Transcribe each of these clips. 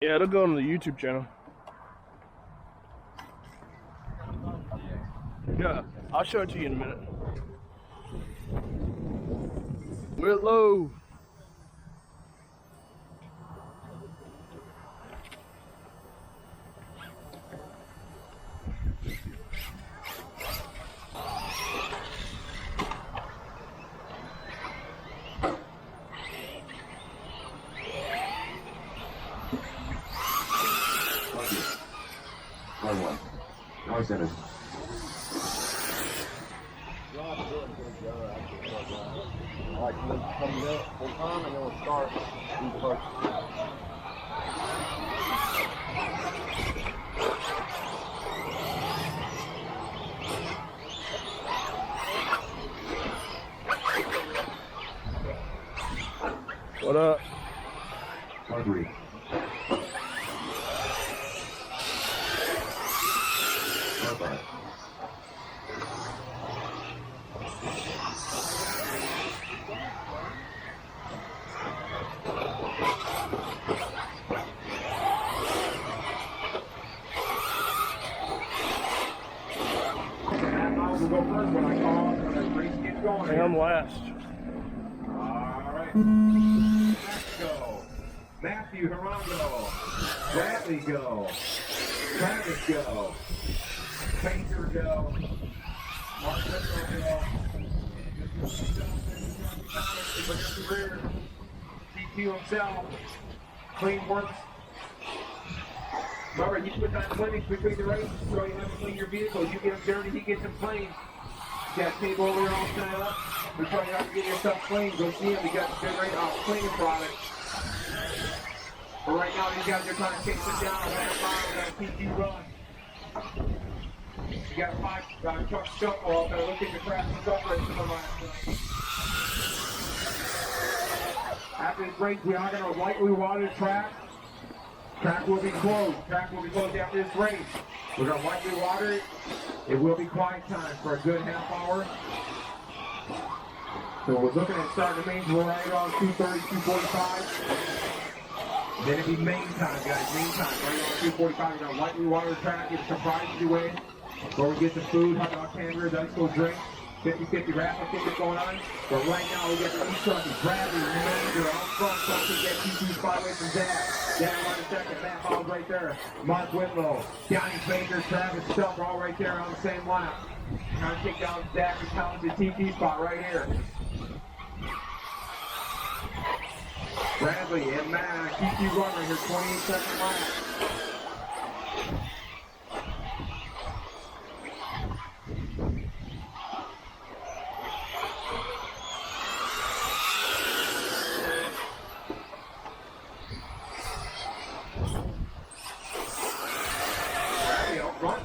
Yeah, it'll go on the YouTube channel. Yeah, I'll show it to you in a minute. Whitlow. Center. What up? Buggy. Hey, I'm last. Alright. Let's go. Matthew Hirondo. Bradley go. Travis go. Painter go. Mark Whitlow go. TQ himself. Clean works. Remember, you put that clinic between the races so you have to clean your vehicle. You get them dirty, he gets them clean. You got a table over here all set up. We're trying to get yourself clean. Go see him. We got the good cleaning product. But right now, these guys are trying to chase it down. We got to keep you run. You got a truck shuffle out there. Look at the crash and stuff right from last night. After this race, we are going to lightly water the track. Track will be closed. Track will be closed after this race. We're going to lightly water it. It will be quiet time for a good half hour. So we're looking at starting the mains. We're right on 2:30, 2:45. Then it'll be main time, guys. Main time. Right on 2:45. We're going to lightly water the track. Get a surprise away. Before we get some food, hot dog hamburgers, ice cold drink. 50-50 raffle tickets going on. But right now we got the E-Truckies, Bradley, Manager, out front, trying to get T2 spot away from Zach. Down right in second, Matt Ball's right there. Mark Whitlow, Johnny Baker, Travis Stubb, all right there on the same lap. Trying to take down Zach and Collins at TT spot right here. Bradley and Matt, TT run right here, 28-second lap.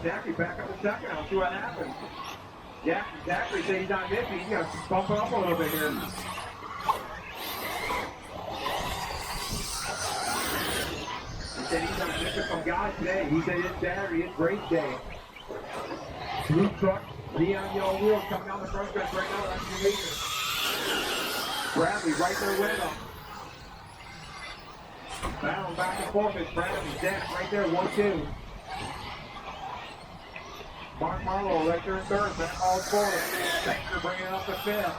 Zachary back up a second. I'll see what happens. Zachary said he's not nippy. He's got to bump it up a little bit here. He said he's not nipping from God today. He said it's Saturday. It's race day. Blue truck, neon yellow wheels coming down the front stretch right now. That's the leader. Bradley right there with him. Battling back and forth. It's Bradley. Zach right there. 1-2. Mark Marlowe right there in third, Matt Ball's fourth. Banker bringing up the fifth.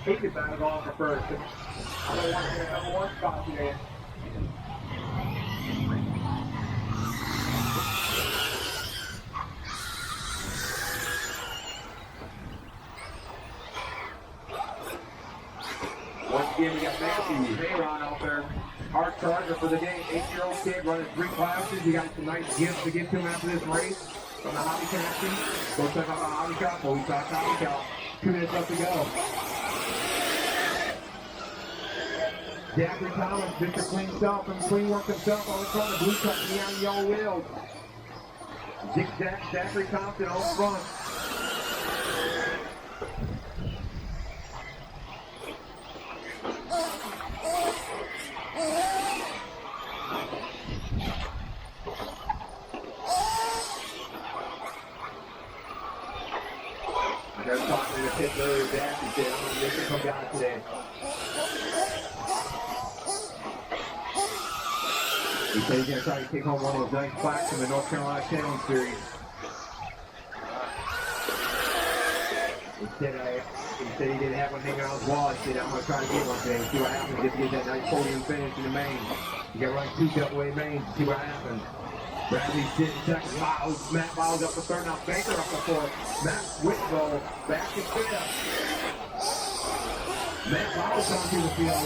He could battle ball for first. I don't want to get a number one spot today. Once again, we got Matthew Aaron out there. Hard charger for the day, 8-year-old kid running 3 classes. We got some nice gifts to give to him after this race from the Hobby Connection. Go check out the Hobby Shop. Well, we talked Hobby Shop. 2 minutes left to go. Zachary Thomas, Mr. Clean Self, and Clean Work himself on the front of blue truck, neon yellow wheels. Zigzag Zachary Thompson on front. earlier back and said, I'm going to make it come down today. He said he's going to try to take home one of those nice plaques from the North Carolina Challenge Series. He said he didn't have one hanging on his wall. He said, I'm going to try to get one today and see what happens if he gets that nice podium finish in the main. You got to run 2 double-A mains to see what happens. Bradley's sitting second. Matt Biles up the third. Now Baker up the fourth. Matt Whitlow back to fifth. Matt Biles onto the field.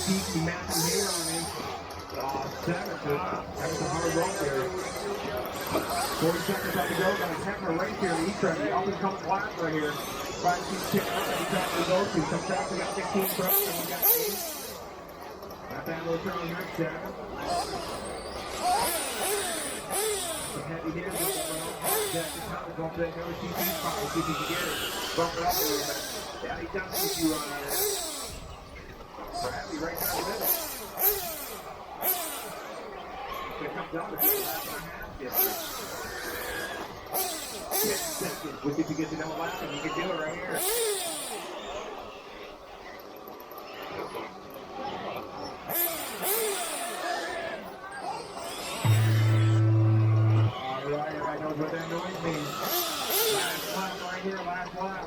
Peaky Matthew here on him. Seventh. That was a hard road there. 40 seconds left to go. Got a temper race here in the E-Truggy. Up and comes last right here. Trying to keep kicking up every time we go to. Some tracks we got 15 trucks and we got 8. Got that little turn on the next track. Some heavy hitters up the road. Zach Thompson going to that number 2 spot. We'll see if he can get it. Bump it up a little bit. Yeah, he does keep you on there. Bradley right down the middle. It comes down to the last one half difference. 10 seconds. We'll see if he gets another lap and he can do it right here. Alright, everybody knows what that noise means. Last lap right here, last lap.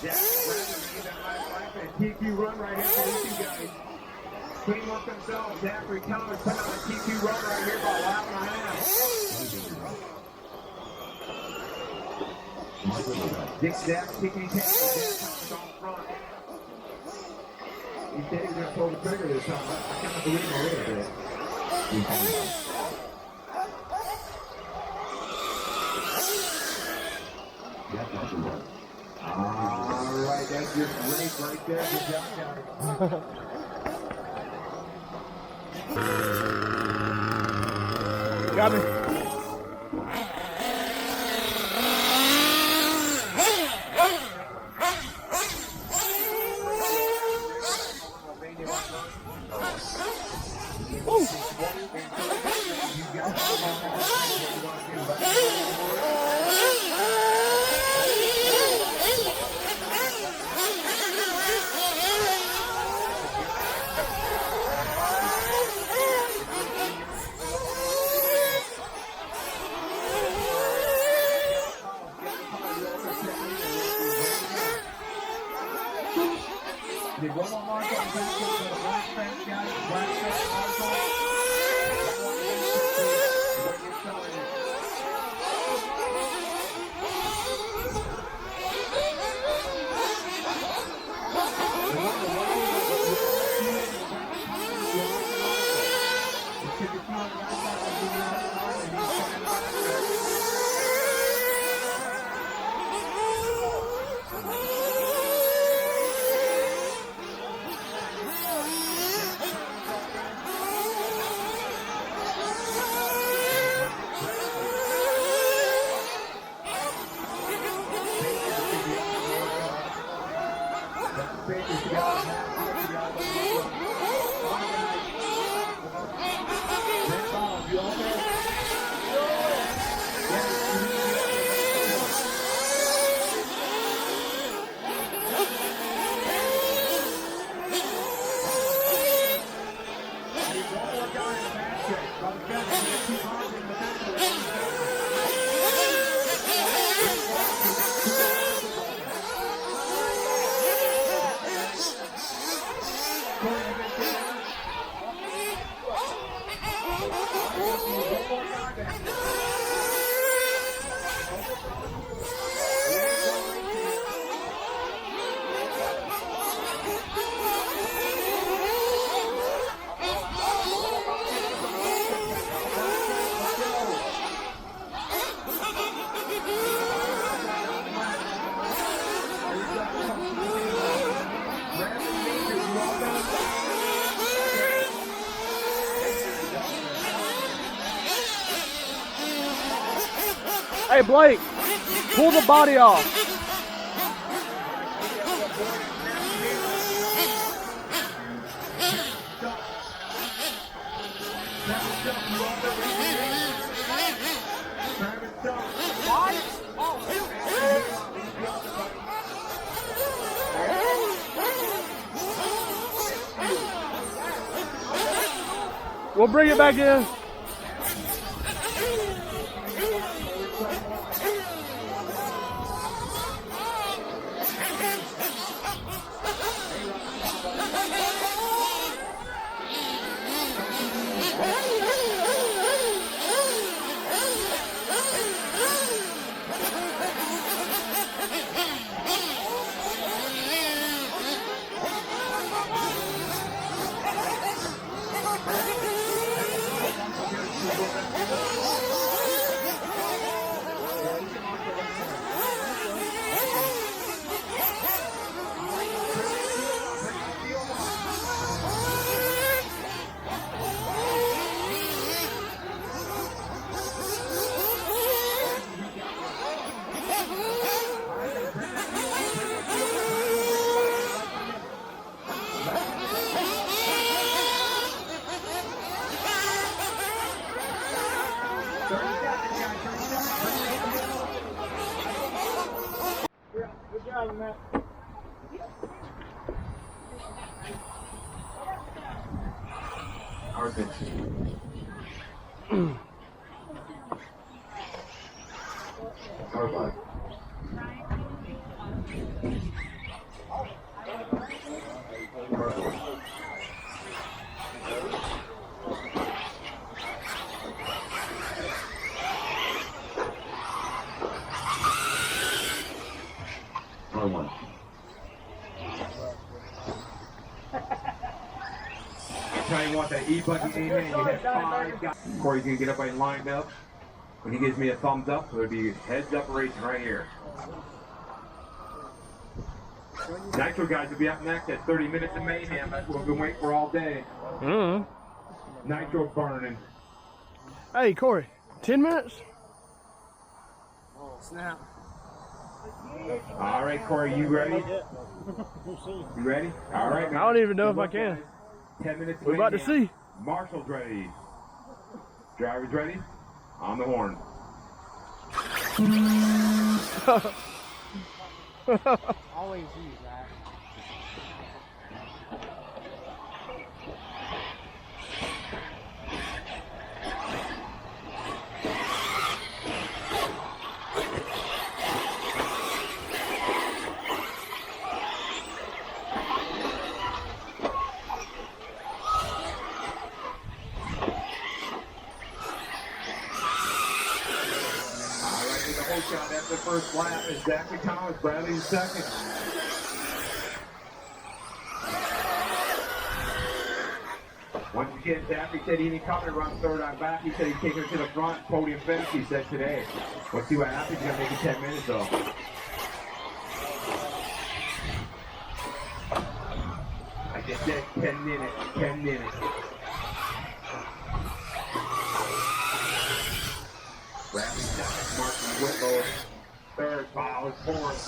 Yeah, Bradley made that last lap and TQ run right here for these 2 guys. Clean up themselves. Zachary Thomas put on a TQ run right here about a lap and a half. Dick Zach, kicking his head. Zach Thomas on front. He said he was going to pull the trigger this time. I kind of believe him a little bit. All right, that's your race right there. Good job, guys. Got me. Did one more mark on the back for the black fence guys? Black fence mark on. Hey Blake, pull the body off. Stop. We'll bring it back in. Good job, Matt. Perfect. Perfect. One. Tell you what, that E-buggy came in, you hit 5 guys. Corey's gonna get up and lined up. When he gives me a thumbs up, it'll be heads up racing right here. Nitro guys will be up next at 30 minutes of mayhem. That's what we've been waiting for all day. Nitro burning. Hey, Corey, 10 minutes? Oh, snap. All right, Corey, you ready? You ready? All right, man. I don't even know if I can. 10 minutes. We're about to see. Marshall's ready. Driver's ready. On the horn. Always you, Zach. Shot after the first lap is Zach Thompson, Bradley second. Once again, Zach, he said he didn't come and run third on back. He said he's taking it to the front. Podium finish, he said today. Let's see what happens. He's going to make it 10 minutes, though. I just said 10 minutes, 10 minutes. Bradley second, Martin Whitlow third, Powell fourth.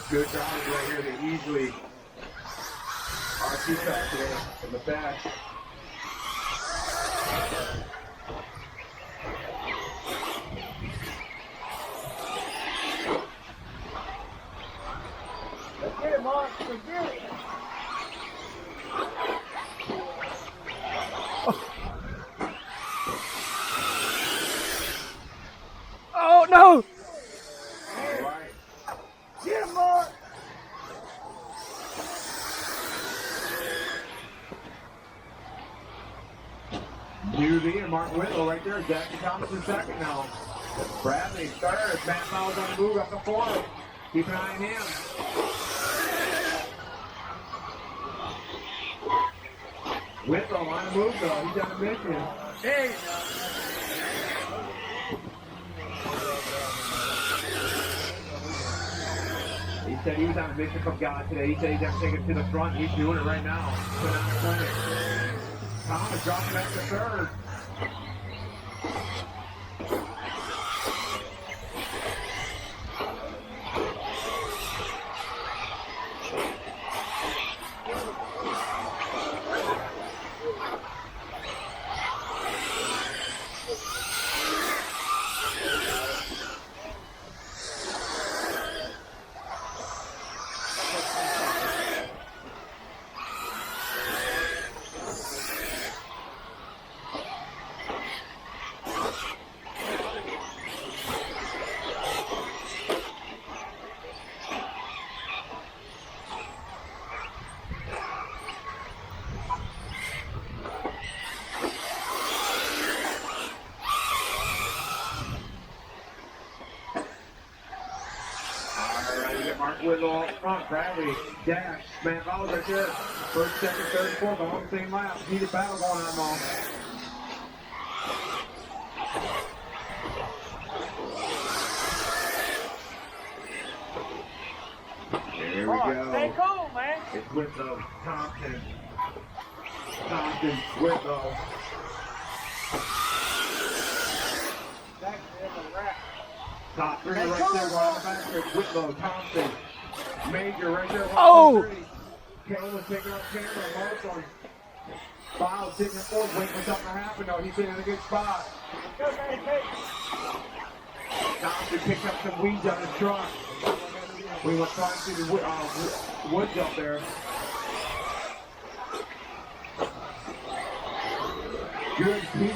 Good drivers right here, they easily are two cuts today from the back. Let's get it, Mark. Let's get it. Oh, no! All right. Get him, Mark! New leader, Martin Whitlow right there. Zach Thompson second now. Bradley third. Matt Fowles on the move up the fourth. Keep an eye on him. Whitlow on the move though. He's on a mission. Hey! He said he was on a mission from God today. He said he's going to take it to the front. He's doing it right now. Put on the clinic. Thomas dropping back to third. Whitlow up front. Bradley, Dash, man, follows right there. First, second, third, fourth, all the same lap. Heated battle going on, Mo. There we go. Stay cool, man. It's Whitlow, Thompson, Whitlow. Zach, there's a wrap. Top three right there, going on the back there. Whitlow, Thompson, Major right there. Oh! Caleb taking up camera, Marshall. Biles sitting at fourth, waiting for something to happen though. He's in a good spot. Thompson picked up some weeds on his truck. We went trying to see the woods up there. Good.